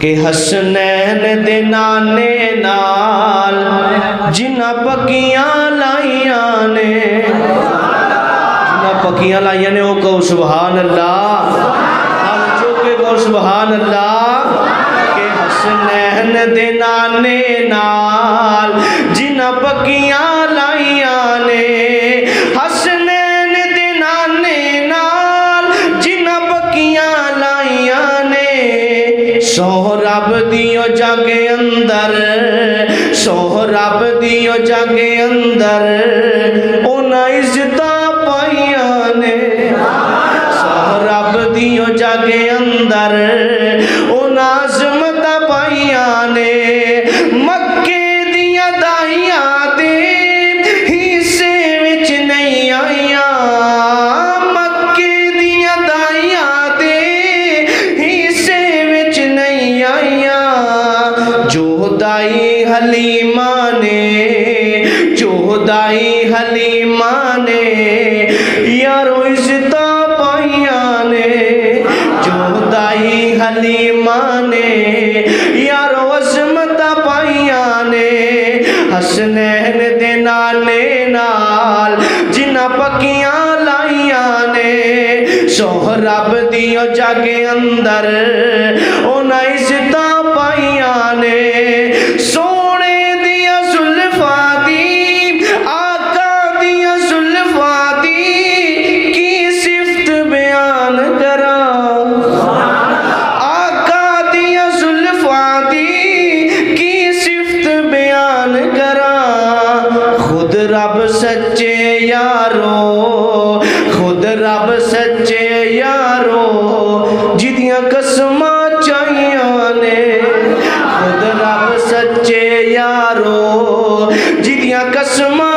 कि हसनैन दे नाने नाल जिन्ना पक्कियां लाइयां ने, जिन्ना पक्कियां लाइयां ने वो कहो सुभान अल्लाह, हम चौके कहो सुभान अल्लाह। कि हसनैन दे नाने नाल जिन्ना पक्कियां लाइयां ने, हसनैन दे नाने नाल जिन्ना पक्कियां लाइयां ने, सोहरब दियो जागे अंदर, सोहरब दियो जागे अंदर उन्हां इज्जतां पाइयां ने, सोहरब दियो जागे अंदर उन्हां अज़मतां पाइयां ने। मक्के दियां दाइयां दे हिस्से विच नहीं आइयां, मक्के दियां दाइयां दे हिस्से विच नहीं आइयां। जोहदाई हलीमा ने, जोहदाई हलीमा ने यारो इज्जतां पाइयां ने, जोहदाई हलीमा ने यारो अज़मतां पाइयां ने। हसनैन दे नाने नाल जिन्ना पक्कियां लाइयां ने, सोहरब दियो जागे अंदर उन्हां इज्जतां पाइयां ने। सोने दिया जुल्फा दी, आका दिया जुल्फा दी की सिफ्त बयान करा, आका दिया जुल्फा दी की सिफ्त बयान करा। खुद रब सच्चे यारो, खुद रब सच्चे यारो जिदियां कसमां चाहियां ने, खुद रब सच्चे यारो जिदियां कसमां